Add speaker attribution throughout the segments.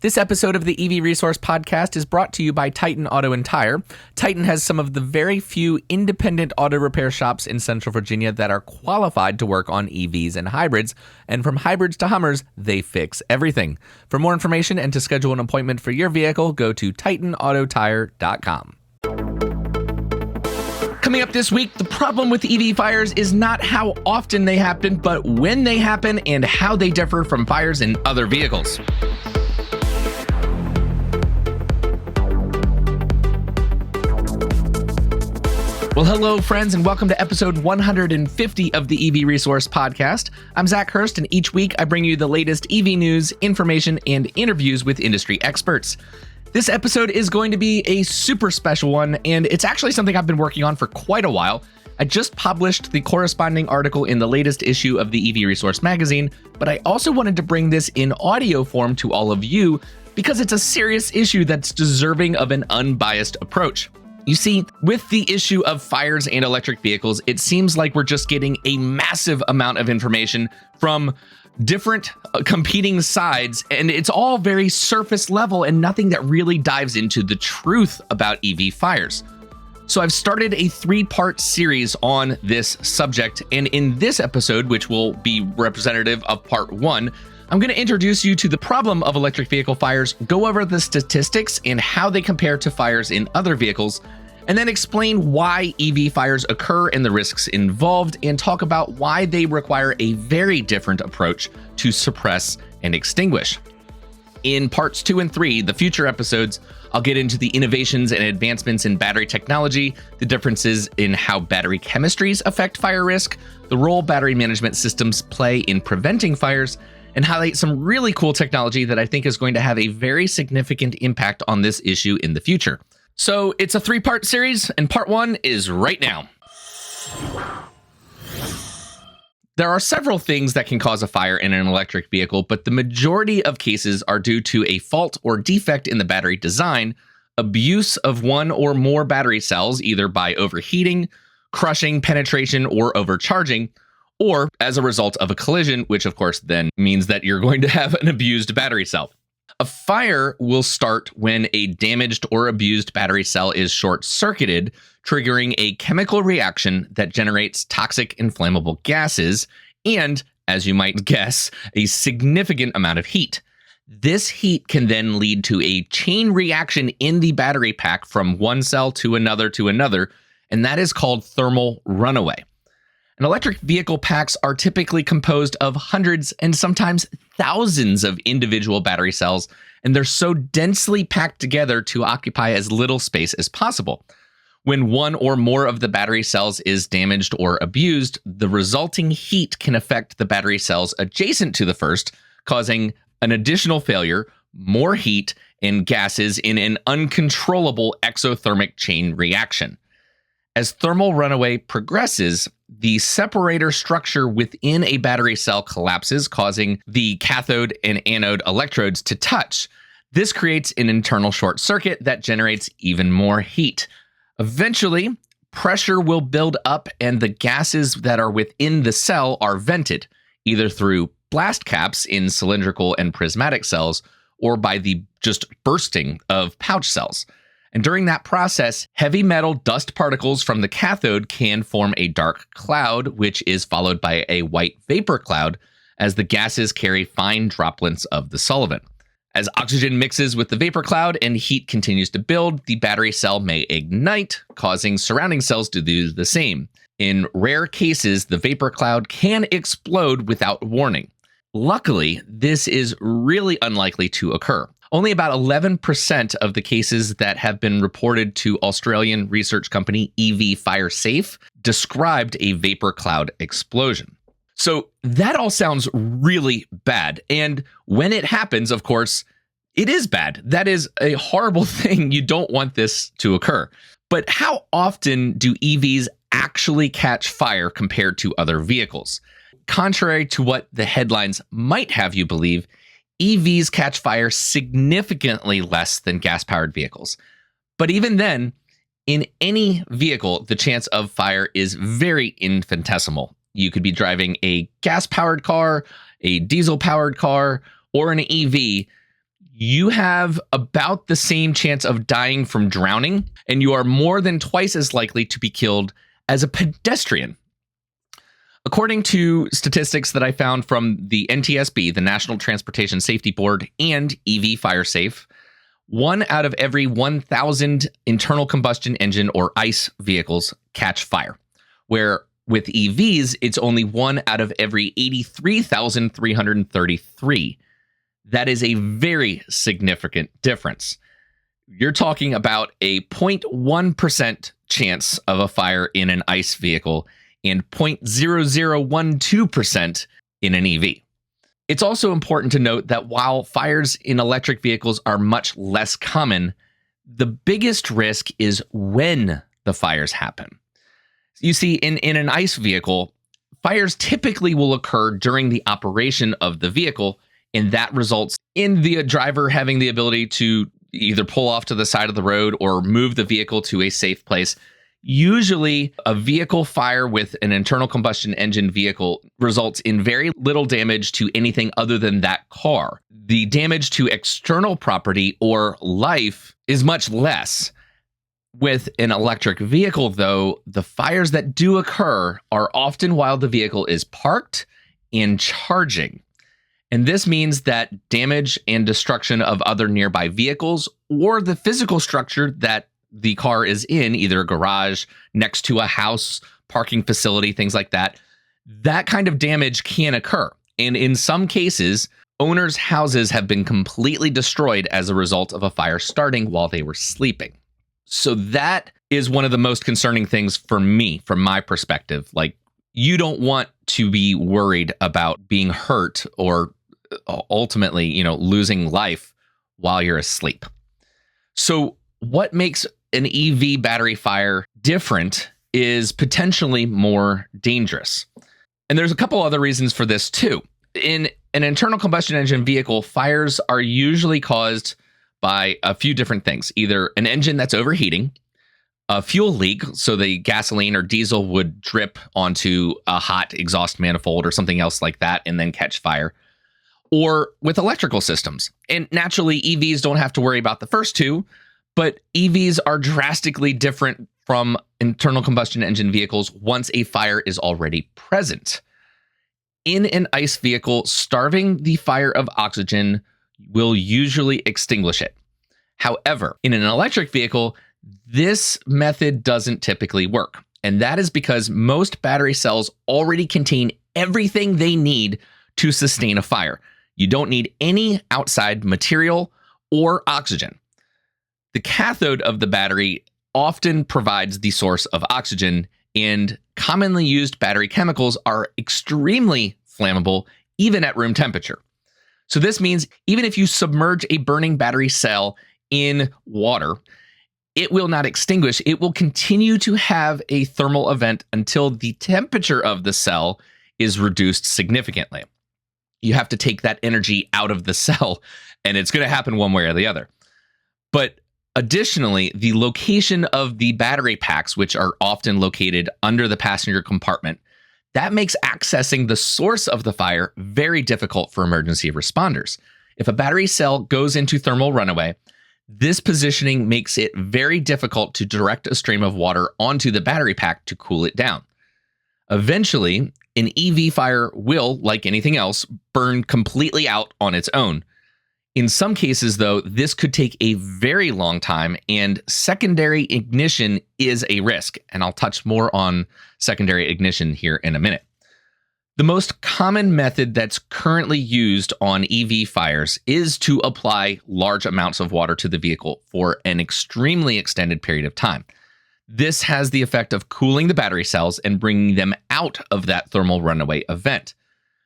Speaker 1: This episode of the EV Resource Podcast is brought to you by Titan Auto and Tire. Titan has some of the very few independent auto repair shops in Central Virginia that are qualified to work on EVs and hybrids. And from hybrids to Hummers, they fix everything. For more information and to schedule an appointment for your vehicle, go to TitanAutoTire.com. Coming up this week, the problem with EV fires is not how often they happen, but when they happen and how they differ from fires in other vehicles. Well, hello, friends, and welcome to episode 150 of the EV Resource Podcast. I'm Zach Hurst, and each week I bring you the latest EV news, information, and interviews with industry experts. This episode is going to be a super special one, and it's actually something I've been working on for quite a while. I just published the corresponding article in the latest issue of the EV Resource magazine, but I also wanted to bring this in audio form to all of you because it's a serious issue that's deserving of an unbiased approach. You see, with the issue of fires and electric vehicles, it seems like we're just getting a massive amount of information from different competing sides, and it's all very surface level and nothing that really dives into the truth about EV fires. So I've started a 3-part series on this subject, and in this episode, which will be representative of part 1, I'm going to introduce you to the problem of electric vehicle fires, go over the statistics and how they compare to fires in other vehicles, and then explain why EV fires occur and the risks involved, and talk about why they require a very different approach to suppress and extinguish. In parts 2 and 3, the future episodes, I'll get into the innovations and advancements in battery technology, the differences in how battery chemistries affect fire risk, the role battery management systems play in preventing fires, and highlight some really cool technology that I think is going to have a very significant impact on this issue in the future. So it's a 3-part series, and part 1 is right now. There are several things that can cause a fire in an electric vehicle, but the majority of cases are due to a fault or defect in the battery design, abuse of one or more battery cells, either by overheating, crushing, penetration, or overcharging, or as a result of a collision, which of course then means that you're going to have an abused battery cell. A fire will start when a damaged or abused battery cell is short-circuited, triggering a chemical reaction that generates toxic inflammable gases and, as you might guess, a significant amount of heat. This heat can then lead to a chain reaction in the battery pack from one cell to another, and that is called thermal runaway. And electric vehicle packs are typically composed of hundreds and sometimes thousands of individual battery cells, and they're so densely packed together to occupy as little space as possible. When one or more of the battery cells is damaged or abused, the resulting heat can affect the battery cells adjacent to the first, causing an additional failure, more heat, and gases in an uncontrollable exothermic chain reaction. As thermal runaway progresses, the separator structure within a battery cell collapses, causing the cathode and anode electrodes to touch. This creates an internal short circuit that generates even more heat. Eventually, pressure will build up and the gases that are within the cell are vented, either through blast caps in cylindrical and prismatic cells or by the just bursting of pouch cells. And during that process, heavy metal dust particles from the cathode can form a dark cloud, which is followed by a white vapor cloud as the gases carry fine droplets of the solvent. As oxygen mixes with the vapor cloud and heat continues to build, the battery cell may ignite, causing surrounding cells to do the same. In rare cases, the vapor cloud can explode without warning. Luckily, this is really unlikely to occur. Only about 11% of the cases that have been reported to Australian research company EV Fire Safe described a vapor cloud explosion. So that all sounds really bad. And when it happens, of course, it is bad. That is a horrible thing. You don't want this to occur. But how often do EVs actually catch fire compared to other vehicles? Contrary to what the headlines might have you believe, EVs catch fire significantly less than gas-powered vehicles. But even then, in any vehicle, the chance of fire is very infinitesimal. You could be driving a gas-powered car, a diesel-powered car, or an EV. you have about the same chance of dying from drowning, and you are more than twice as likely to be killed as a pedestrian. According to statistics that I found from the NTSB, the National Transportation Safety Board, and EV FireSafe, 1 out of every 1,000 internal combustion engine or ICE vehicles catch fire, where with EVs, it's only 1 out of every 83,333. That is a very significant difference. You're talking about a 0.1% chance of a fire in an ICE vehicle and 0.0012% in an EV. It's also important to note that while fires in electric vehicles are much less common, the biggest risk is when the fires happen. You see, in an ICE vehicle, fires typically will occur during the operation of the vehicle, and that results in the driver having the ability to either pull off to the side of the road or move the vehicle to a safe place. Usually, a vehicle fire with an internal combustion engine vehicle results in very little damage to anything other than that car. The damage to external property or life is much less. With an electric vehicle, though, the fires that do occur are often while the vehicle is parked and charging. And this means that damage and destruction of other nearby vehicles or the physical structure that the car is in, either a garage, next to a house, parking facility, things like that, that kind of damage can occur. And in some cases, owners' houses have been completely destroyed as a result of a fire starting while they were sleeping. So that is one of the most concerning things for me, from my perspective. Like, you don't want to be worried about being hurt or ultimately, losing life while you're asleep. So what makes an EV battery fire different is potentially more dangerous. And there's a couple other reasons for this too. In an internal combustion engine vehicle, fires are usually caused by a few different things. Either an engine that's overheating, a fuel leak, so the gasoline or diesel would drip onto a hot exhaust manifold or something else like that and then catch fire, or with electrical systems. And naturally, EVs don't have to worry about the first two, but EVs are drastically different from internal combustion engine vehicles once a fire is already present. In an ICE vehicle, starving the fire of oxygen will usually extinguish it. However, in an electric vehicle, this method doesn't typically work. And that is because most battery cells already contain everything they need to sustain a fire. You don't need any outside material or oxygen. The cathode of the battery often provides the source of oxygen, and commonly used battery chemicals are extremely flammable, even at room temperature. So this means even if you submerge a burning battery cell in water, it will not extinguish. It will continue to have a thermal event until the temperature of the cell is reduced significantly. You have to take that energy out of the cell, and it's going to happen one way or the other. But additionally, the location of the battery packs, which are often located under the passenger compartment, that makes accessing the source of the fire very difficult for emergency responders. If a battery cell goes into thermal runaway, this positioning makes it very difficult to direct a stream of water onto the battery pack to cool it down. Eventually, an EV fire will, like anything else, burn completely out on its own. In some cases, though, this could take a very long time, and secondary ignition is a risk. And I'll touch more on secondary ignition here in a minute. The most common method that's currently used on EV fires is to apply large amounts of water to the vehicle for an extremely extended period of time. This has the effect of cooling the battery cells and bringing them out of that thermal runaway event.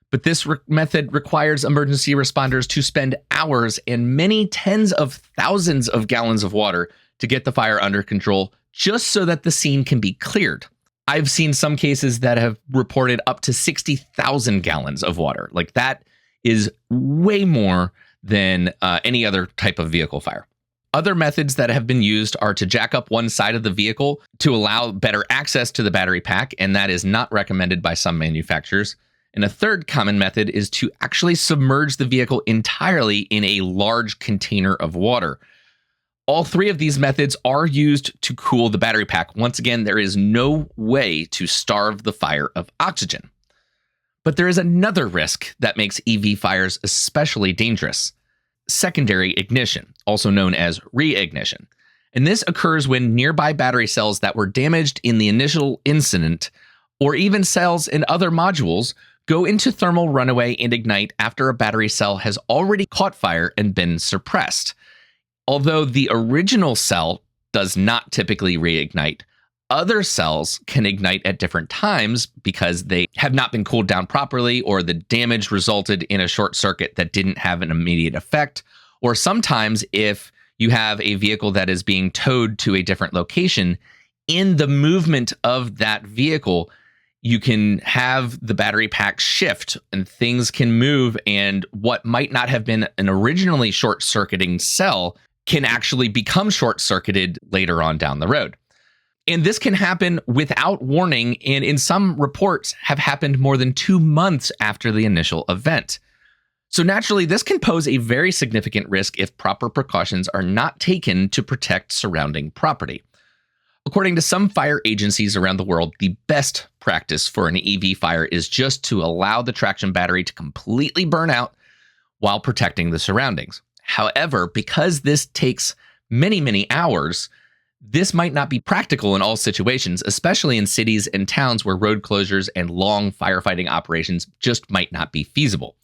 Speaker 1: But this method requires emergency responders to spend hours and many tens of thousands of gallons of water to get the fire under control, just so that the scene can be cleared. I've seen some cases that have reported up to 60,000 gallons of water. Like, that is way more than any other type of vehicle fire. Other methods that have been used are to jack up one side of the vehicle to allow better access to the battery pack, and that is not recommended by some manufacturers. And a third common method is to actually submerge the vehicle entirely in a large container of water. All three of these methods are used to cool the battery pack. Once again, there is no way to starve the fire of oxygen. But there is another risk that makes EV fires especially dangerous: secondary ignition, also known as reignition. And this occurs when nearby battery cells that were damaged in the initial incident, or even cells in other modules, go into thermal runaway and ignite after a battery cell has already caught fire and been suppressed. Although the original cell does not typically reignite, other cells can ignite at different times because they have not been cooled down properly, or the damage resulted in a short circuit that didn't have an immediate effect. Or sometimes if you have a vehicle that is being towed to a different location, in the movement of that vehicle, you can have the battery pack shift and things can move, and what might not have been an originally short-circuiting cell can actually become short-circuited later on down the road. And this can happen without warning, and in some reports have happened more than 2 months after the initial event. So naturally, this can pose a very significant risk if proper precautions are not taken to protect surrounding property. According to some fire agencies around the world, the best practice for an EV fire is just to allow the traction battery to completely burn out while protecting the surroundings. However, because this takes many, many hours, this might not be practical in all situations, especially in cities and towns where road closures and long firefighting operations just might not be feasible.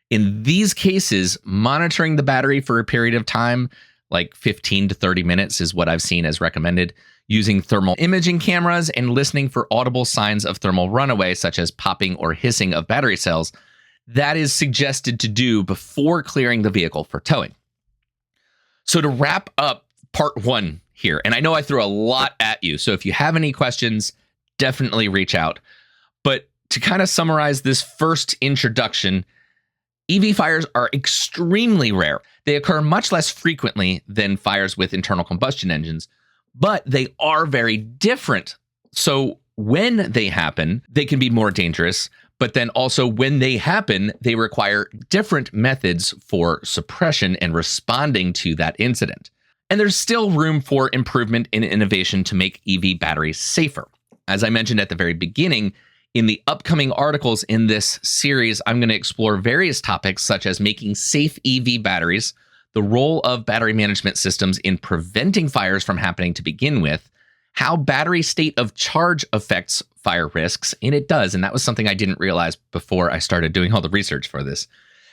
Speaker 1: In these cases, monitoring the battery for a period of time, like 15 to 30 minutes is what I've seen as recommended, using thermal imaging cameras and listening for audible signs of thermal runaway, such as popping or hissing of battery cells, that is suggested to do before clearing the vehicle for towing. So to wrap up part 1 here, and I know I threw a lot at you, so if you have any questions, definitely reach out. But to kind of summarize this first introduction, EV fires are extremely rare. They occur much less frequently than fires with internal combustion engines, but they are very different. So when they happen, they can be more dangerous, but then also when they happen, they require different methods for suppression and responding to that incident. And there's still room for improvement and innovation to make EV batteries safer. As I mentioned at the very beginning, in the upcoming articles in this series, I'm going to explore various topics such as making safe EV batteries, the role of battery management systems in preventing fires from happening to begin with, how battery state of charge affects fire risks, and it does, and that was something I didn't realize before I started doing all the research for this.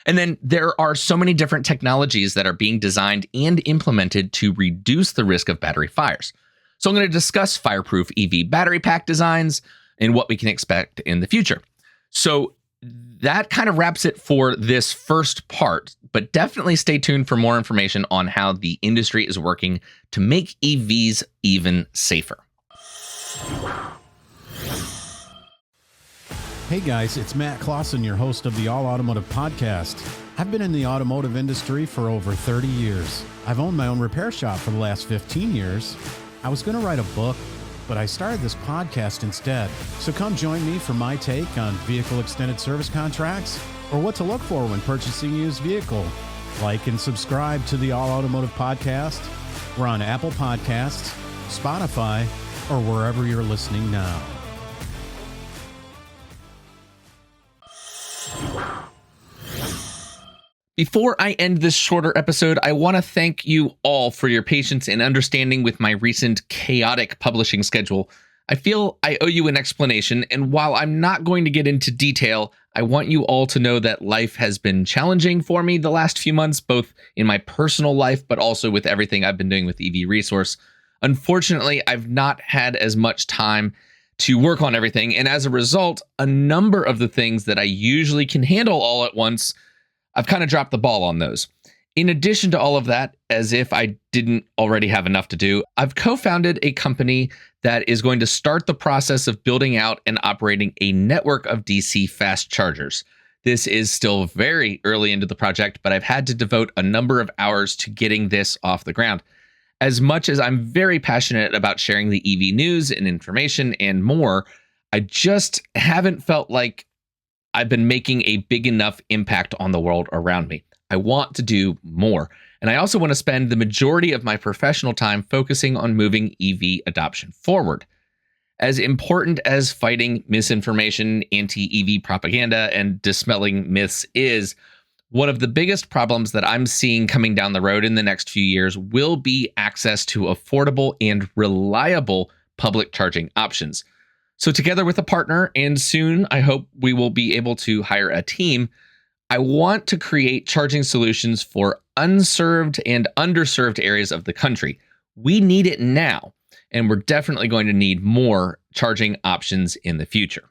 Speaker 1: And then there are so many different technologies that are being designed and implemented to reduce the risk of battery fires. So I'm going to discuss fireproof EV battery pack designs and what we can expect in the future. So that kind of wraps it for this first part, but definitely stay tuned for more information on how the industry is working to make EVs even safer.
Speaker 2: Hey guys, it's Matt Clausen, your host of the All Automotive Podcast. I've been in the automotive industry for over 30 years. I've owned my own repair shop for the last 15 years. I was going to write a book, but I started this podcast instead. So come join me for my take on vehicle extended service contracts or what to look for when purchasing a used vehicle. Like and subscribe to the All Automotive Podcast. We're on Apple Podcasts, Spotify, or wherever you're listening now.
Speaker 1: Before I end this shorter episode, I want to thank you all for your patience and understanding with my recent chaotic publishing schedule. I feel I owe you an explanation, and while I'm not going to get into detail, I want you all to know that life has been challenging for me the last few months, both in my personal life, but also with everything I've been doing with EV Resource. Unfortunately, I've not had as much time to work on everything, and as a result, a number of the things that I usually can handle all at once, I've kind of dropped the ball on those. In addition to all of that, as if I didn't already have enough to do, I've co-founded a company that is going to start the process of building out and operating a network of DC fast chargers. This is still very early into the project, but I've had to devote a number of hours to getting this off the ground. As much as I'm very passionate about sharing the EV news and information and more, I just haven't felt like I've been making a big enough impact on the world around me. I want to do more. And I also want to spend the majority of my professional time focusing on moving EV adoption forward. As important as fighting misinformation, anti-EV propaganda, and dispelling myths is, one of the biggest problems that I'm seeing coming down the road in the next few years will be access to affordable and reliable public charging options. So together with a partner, and soon I hope we will be able to hire a team, I want to create charging solutions for unserved and underserved areas of the country. We need it now, and we're definitely going to need more charging options in the future.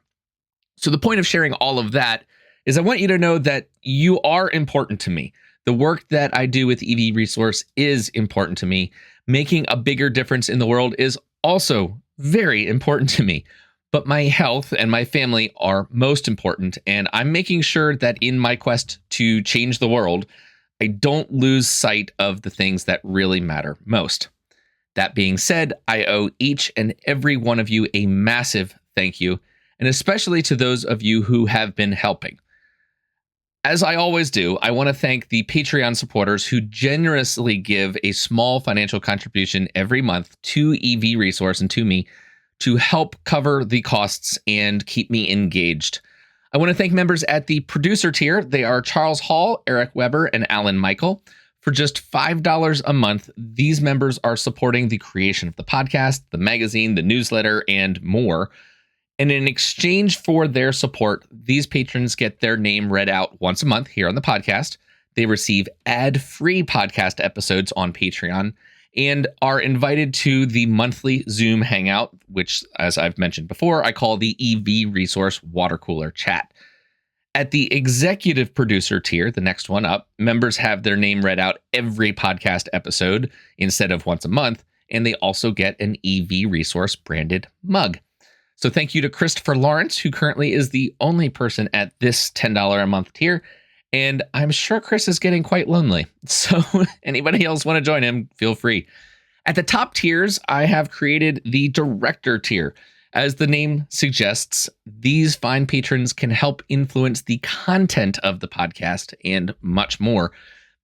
Speaker 1: So the point of sharing all of that is I want you to know that you are important to me. The work that I do with EV Resource is important to me. Making a bigger difference in the world is also very important to me. But my health and my family are most important, and I'm making sure that in my quest to change the world, I don't lose sight of the things that really matter most. That being said, I owe each and every one of you a massive thank you, and especially to those of you who have been helping. As I always do, I want to thank the Patreon supporters who generously give a small financial contribution every month to EV Resource and to me to help cover the costs and keep me engaged. I want to thank members at the producer tier. They are Charles Hall, Eric Weber, and Alan Michael. For just $5 a month, these members are supporting the creation of the podcast, the magazine, the newsletter, and more. And in exchange for their support, these patrons get their name read out once a month here on the podcast. They receive ad-free podcast episodes on Patreon and are invited to the monthly Zoom hangout, which, as I've mentioned before, I call the EV Resource Water Cooler Chat. At the executive producer tier, the next one up, members have their name read out every podcast episode instead of once a month, and they also get an EV Resource branded mug. So thank you to Christopher Lawrence, who currently is the only person at this $10 a month tier. And I'm sure Chris is getting quite lonely. So anybody else want to join him, feel free. At the top tiers, I have created the director tier. As the name suggests, these fine patrons can help influence the content of the podcast and much more.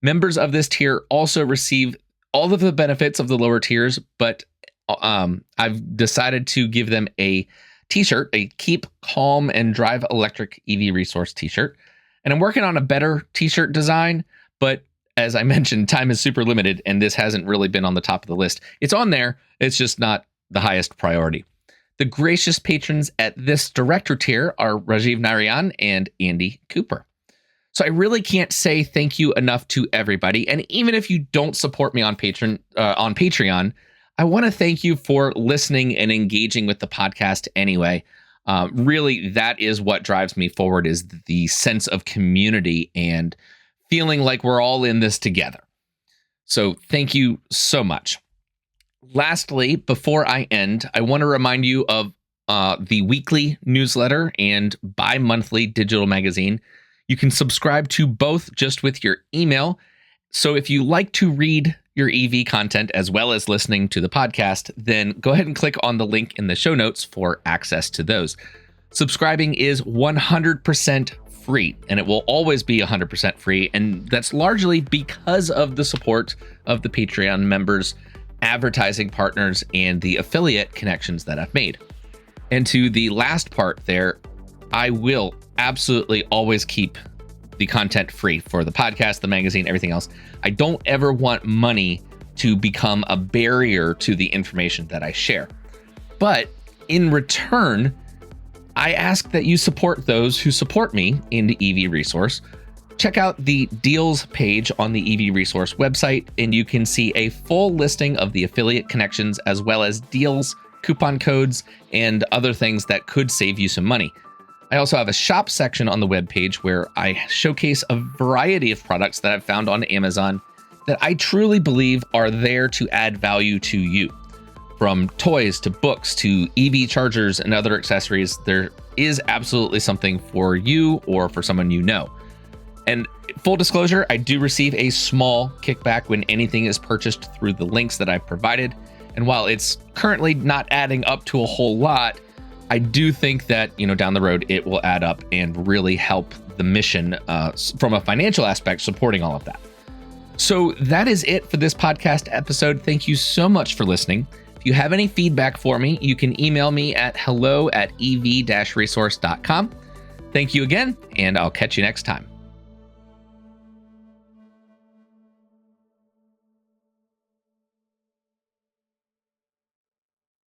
Speaker 1: Members of this tier also receive all of the benefits of the lower tiers, but I've decided to give them a t-shirt, a Keep Calm and Drive Electric EV Resource t-shirt. And I'm working on a better t-shirt design, but as I mentioned, time is super limited, and this hasn't really been on the top of the list. It's on there, it's just not the highest priority. The gracious patrons at this director tier are Rajiv Narayan and Andy Cooper. So I really can't say thank you enough to everybody. And even if you don't support me on Patreon, I want to thank you for listening and engaging with the podcast anyway. Really, that is what drives me forward, is the sense of community and feeling like we're all in this together. So thank you so much. Lastly, before I end, I want to remind you of the weekly newsletter and bi-monthly digital magazine. You can subscribe to both just with your email. So if you like to read your EV content as well as listening to the podcast, then go ahead and click on the link in the show notes for access to those. Subscribing is 100% free, and it will always be 100% free. And that's largely because of the support of the Patreon members, advertising partners, and the affiliate connections that I've made. And to the last part there, I will absolutely always keep the content free for the podcast, the magazine, everything else. I don't ever want money to become a barrier to the information that I share. But in return, I ask that you support those who support me in the EV Resource. Check out the deals page on the EV Resource website, and you can see a full listing of the affiliate connections as well as deals, coupon codes, and other things that could save you some money. I also have a shop section on the webpage where I showcase a variety of products that I've found on Amazon that I truly believe are there to add value to you. From toys to books to EV chargers and other accessories, there is absolutely something for you or for someone you know. And full disclosure, I do receive a small kickback when anything is purchased through the links that I've provided. And while it's currently not adding up to a whole lot, I do think that, down the road, it will add up and really help the mission from a financial aspect, supporting all of that. So that is it for this podcast episode. Thank you so much for listening. If you have any feedback for me, you can email me at hello@ev-resource.com. Thank you again, and I'll catch you next time.